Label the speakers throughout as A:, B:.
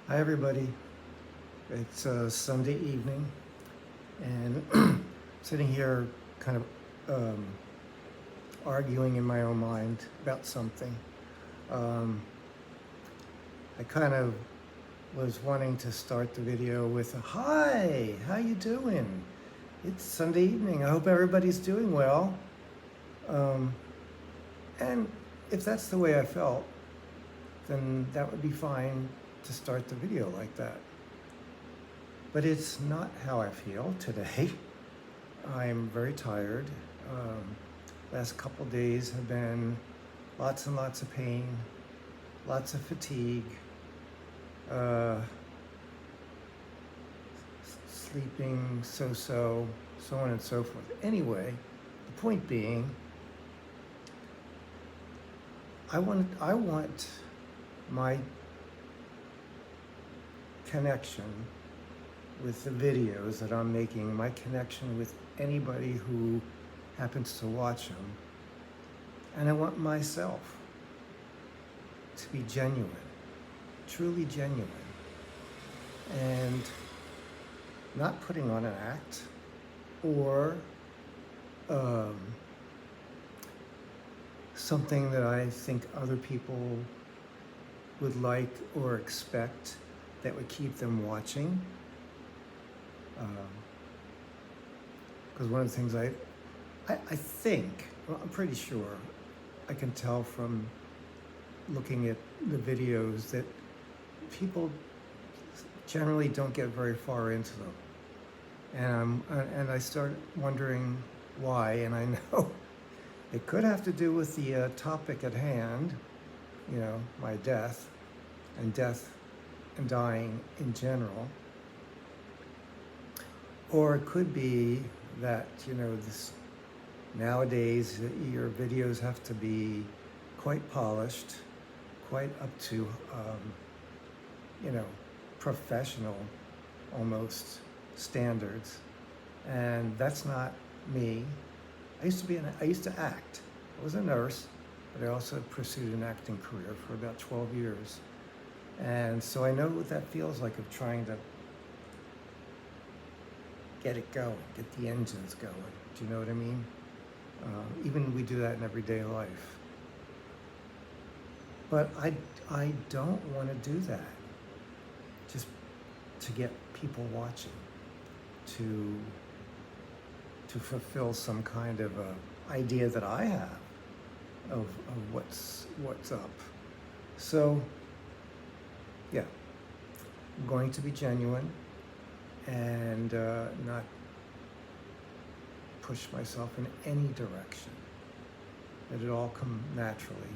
A: Hi, everybody. It's Sunday evening, and sitting here kind of arguing in my own mind about something. Um, I kind of was wanting to start the video with a hi, how you doing? It's Sunday evening. I hope everybody's doing well. Um, and if that's the way I felt, then that would be fine to start the video like that. But it's not how I feel today. I'm very tired. Last couple days have been lots and lots of pain, lots of fatigue, uh, sleeping so on and so forth. Anyway, the point being, I want my connection with the videos that I'm making, my connection with anybody who happens to watch them, and I want myself to be genuine, truly genuine, and not putting on an act or something that I think other people would like or expect that would keep them watching. Because one of the things I think, well, I'm pretty sure, I can tell from looking at the videos that people generally don't get very far into them. And I start wondering why, and I know it could have to do with the topic at hand, my death and dying in general. Or it could be that, this nowadays your videos have to be quite polished, quite up to, professional almost standards. And that's not me. I used to act. I was a nurse, but I also pursued an acting career for about 12 years. And so I know what that feels like, of trying to get it going, get the engines going. Do you know what I mean? Even we do that in everyday life. But I don't want to do that just to get people watching, to fulfill some kind of idea that I have of what's up. So yeah, I'm going to be genuine and not push myself in any direction. Let it all come naturally.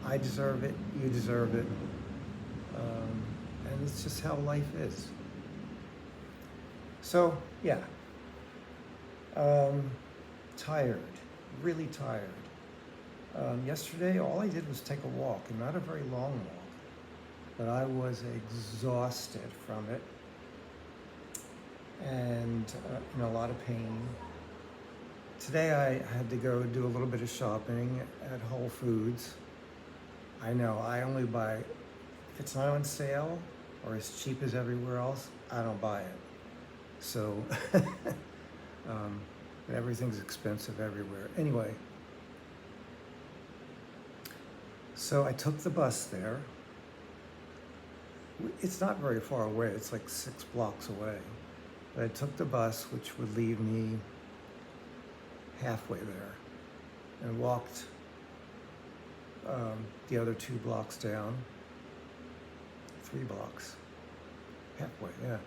A: I deserve it, you deserve it, and it's just how life is. So yeah, tired, really tired. Yesterday, all I did was take a walk, and not a very long walk, but I was exhausted from it and in a lot of pain. Today I had to go do a little bit of shopping at Whole Foods. I know, I only buy, if it's not on sale or as cheap as everywhere else, I don't buy it. So, everything's expensive everywhere. Anyway, so I took the bus there. It's not very far away, it's like 6 blocks away. But I took the bus, which would leave me halfway there, and walked the other 2 blocks down, 3 blocks, halfway, yeah.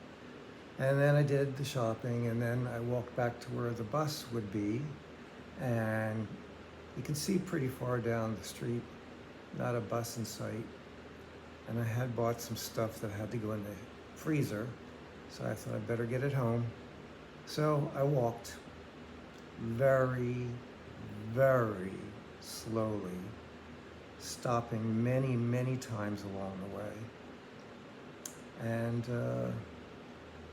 A: And then I did the shopping, and then I walked back to where the bus would be, and you can see pretty far down the street, not a bus in sight. And I had bought some stuff that had to go in the freezer, so I thought I'd better get it home. So I walked very, very slowly, stopping many times along the way, and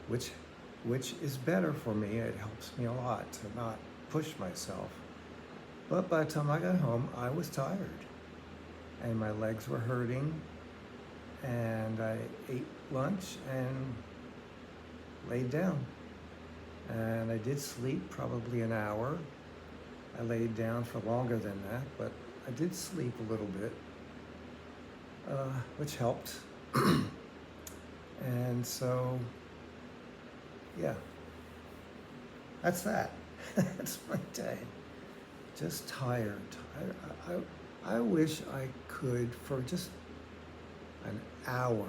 A: which is better for me. It helps me a lot to not push myself. But by the time I got home, I was tired, and my legs were hurting, and I ate lunch and laid down. And I did sleep probably an hour. I laid down for longer than that, but I did sleep a little bit, which helped. And so, yeah, that's that. That's my day. Just tired. I wish I could, for just an hour,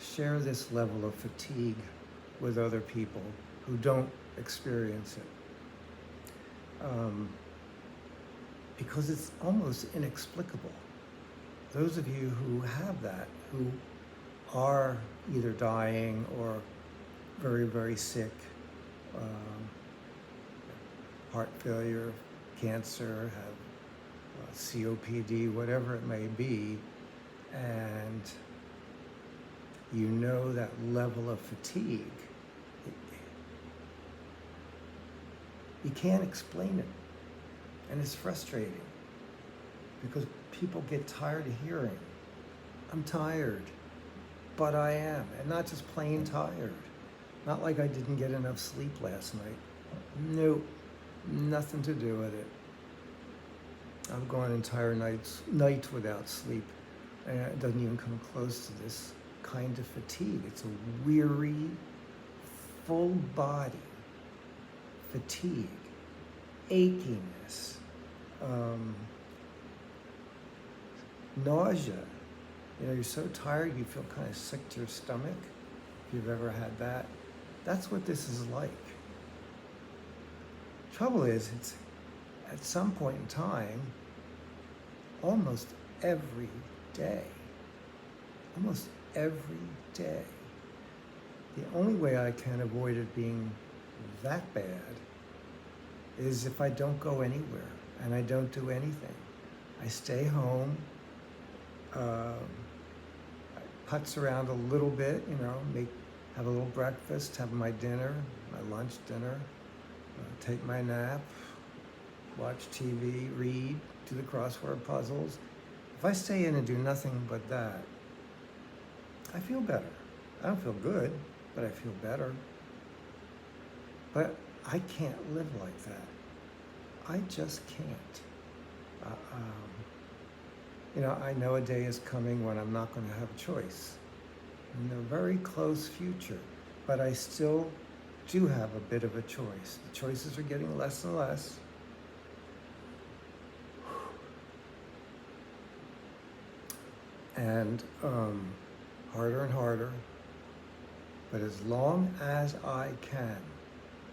A: share this level of fatigue with other people who don't experience it. Because it's almost inexplicable. Those of you who have that, who are either dying or very, very sick, heart failure, cancer, have COPD, whatever it may be, and you know that level of fatigue, you can't explain it. And it's frustrating because people get tired of hearing, I'm tired, but I am. And not just plain tired. Not like I didn't get enough sleep last night. Nope, nothing to do with it. I've gone entire nights without sleep, and it doesn't even come close to this kind of fatigue. It's a weary, full body fatigue, achiness, nausea. You know, you're so tired you feel kind of sick to your stomach. If you've ever had that, that's what this is like. Trouble is, it's at some point in time, almost every day. Almost every day. The only way I can avoid it being that bad is if I don't go anywhere and I don't do anything. I stay home, I putz around a little bit, you know, have a little breakfast, have my dinner, my lunch dinner, take my nap, watch TV, read, do the crossword puzzles. If I stay in and do nothing but that, I feel better. I don't feel good, but I feel better. But I can't live like that. I just can't. You know, I know a day is coming when I'm not going to have a choice in the very close future, but I still do have a bit of a choice. The choices are getting less and less. And harder and harder. But as long as I can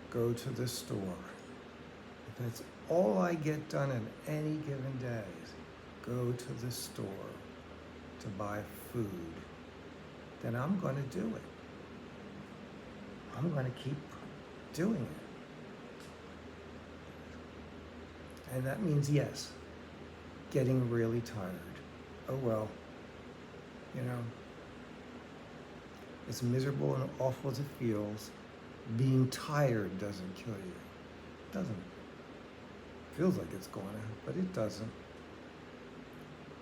A: go to the store, if that's all I get done in any given day, go to the store to buy food, then I'm going to do it. I'm going to keep doing it. And that means, yes, getting really tired. Oh well, you know, as miserable and awful as it feels, being tired doesn't kill you. It doesn't. It feels like it's going to, but it doesn't.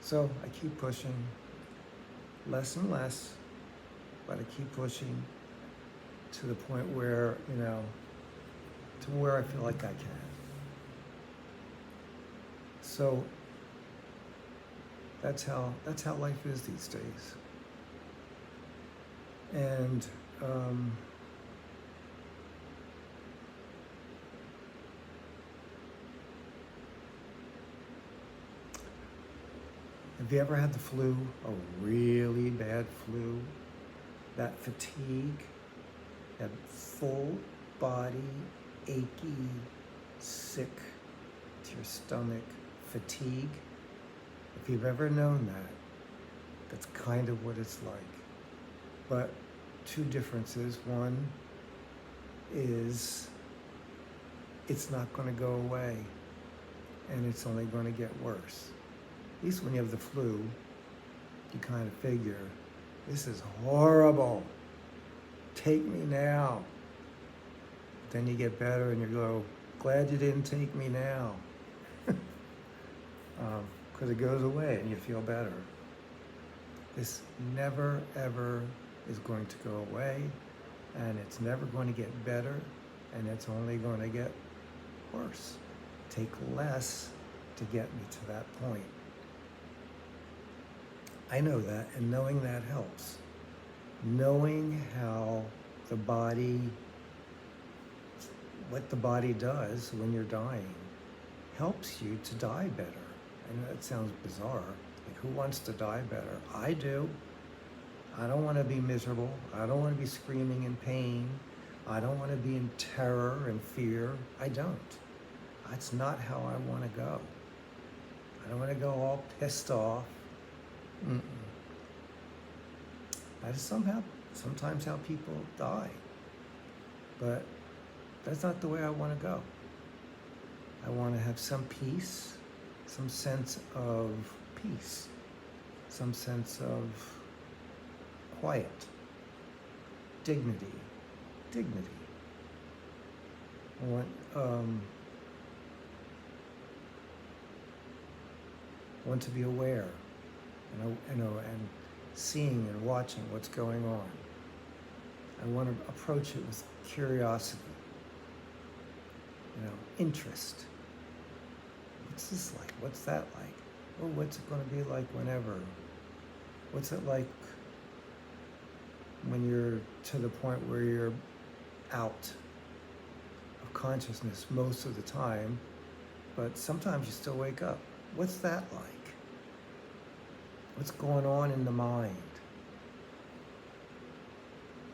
A: So I keep pushing, less and less, but I keep pushing to the point where, you know, to where I feel like I can. So that's how life is these days. And have you ever had the flu? A really bad flu? That fatigue, that full body, achy, sick to your stomach fatigue? If you've ever known that, that's kind of what it's like. But two differences. One is it's not going to go away, and it's only going to get worse. At least when you have the flu, you kind of figure, this is horrible. Take me now. Then you get better and you go, glad you didn't take me now. Because it goes away and you feel better. This never, ever is going to go away, and it's never going to get better, and it's only going to get worse. Take less to get me to that point. I know that, and knowing that helps. Knowing how the body, what the body does when you're dying, helps you to die better. I know that sounds bizarre. Like, who wants to die better? I do. I don't want to be miserable. I don't want to be screaming in pain. I don't want to be in terror and fear. I don't. That's not how I want to go. I don't want to go all pissed off. Mm-mm. That is sometimes how people die. But that's not the way I want to go. I want to have some peace, some sense of peace, some sense of quiet, dignity. I want to be aware, and seeing and watching what's going on. I want to approach it with curiosity, interest. What's this like? What's that like? Oh, what's it going to be like whenever? What's it like when you're to the point where you're out of consciousness most of the time, but sometimes you still wake up? What's that like? What's going on in the mind?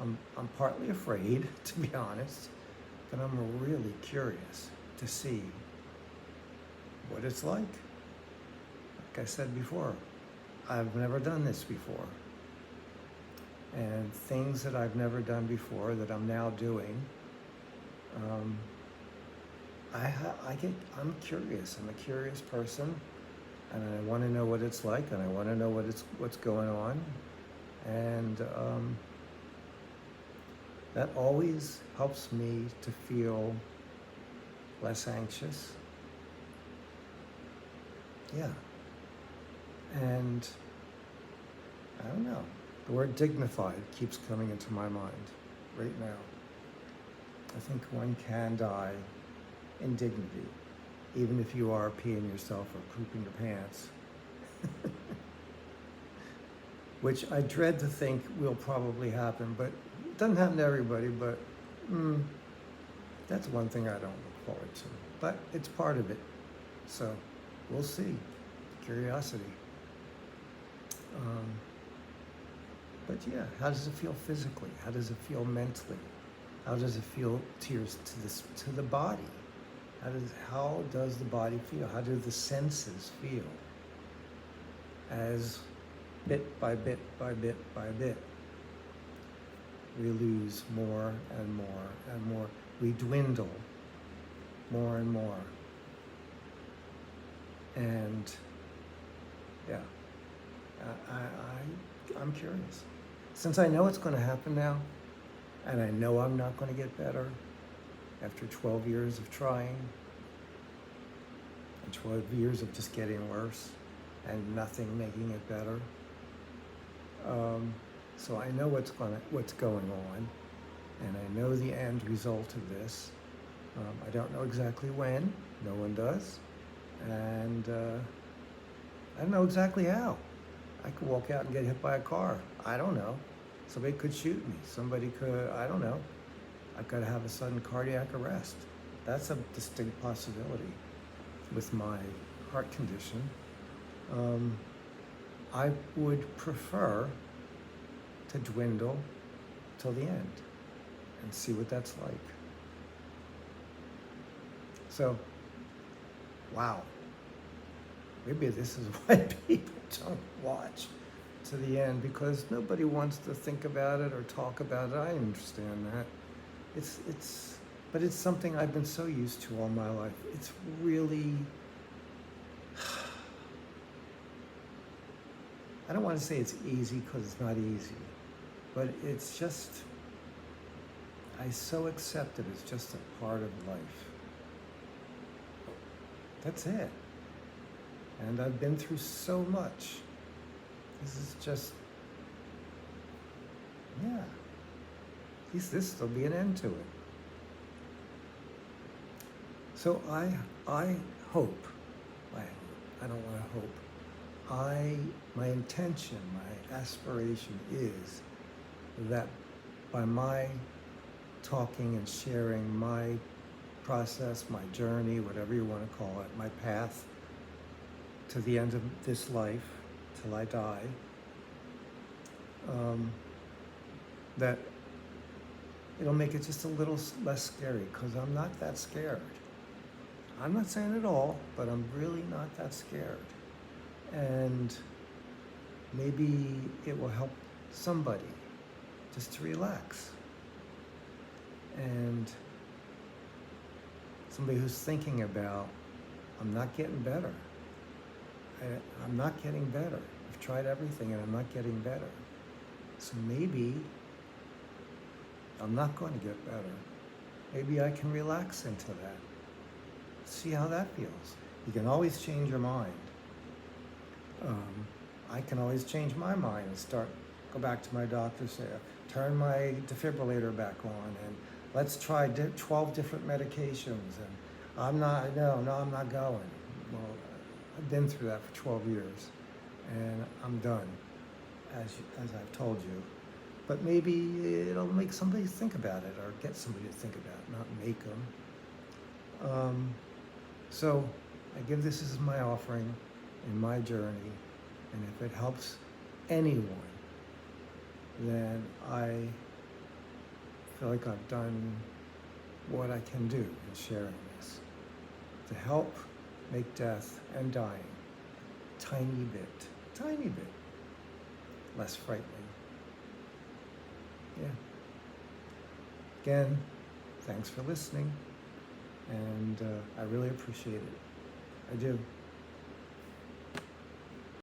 A: I'm partly afraid, to be honest, but I'm really curious to see what it's like. Like I said before, I've never done this before. And things that I've never done before that I'm now doing, I'm curious. I'm a curious person, and I want to know what it's like, and I want to know what's going on, and that always helps me to feel less anxious. Yeah. And I don't know. The word dignified keeps coming into my mind right now. I think one can die in dignity, even if you are peeing yourself or pooping your pants. Which I dread to think will probably happen, but it doesn't happen to everybody, but that's one thing I don't look forward to. But it's part of it, so we'll see. Curiosity. But yeah, how does it feel physically? How does it feel mentally? How does it feel to the body? How does the body feel? How do the senses feel? As bit by bit by bit by bit, we lose more and more and more. We dwindle more and more. And yeah, I'm curious. Since I know it's going to happen now, and I know I'm not going to get better after 12 years of trying, and 12 years of just getting worse, and nothing making it better. So I know what's going on, and I know the end result of this. I don't know exactly when. No one does, and I don't know exactly how. I could walk out and get hit by a car. I don't know. Somebody could shoot me. Somebody could, I don't know. I could have a sudden cardiac arrest. That's a distinct possibility with my heart condition. I would prefer to dwindle till the end and see what that's like. So, wow. Maybe this is why people don't watch to the end, because nobody wants to think about it or talk about it. I understand that. But it's something I've been so used to all my life. It's really, I don't want to say it's easy because it's not easy, but it's just, I so accept it. It's just a part of life. That's it. And I've been through so much. This is just Yeah. At least there'll be an end to it. So I hope, I don't want to hope. My intention, my aspiration is that by my talking and sharing my process, my journey, whatever you want to call it, my path to the end of this life, till I die, that it'll make it just a little less scary, because I'm not that scared. I'm not saying it all, but I'm really not that scared. And maybe it will help somebody just to relax. And somebody who's thinking about, I'm not getting better. I'm not getting better. I've tried everything and I'm not getting better. So maybe I'm not going to get better. Maybe I can relax into that. See how that feels. You can always change your mind. I can always change my mind and go back to my doctor, say, turn my defibrillator back on, and let's try 12 different medications. And I'm not going. Well, I've been through that for 12 years, and I'm done, as I've told you. But maybe it'll make somebody think about it, or get somebody to think about it, not make them. So I give this as my offering in my journey, and if it helps anyone, then I feel like I've done what I can do in sharing this, to help make death and dying tiny bit less frightening. Yeah. Again, thanks for listening, and I really appreciate it. I do.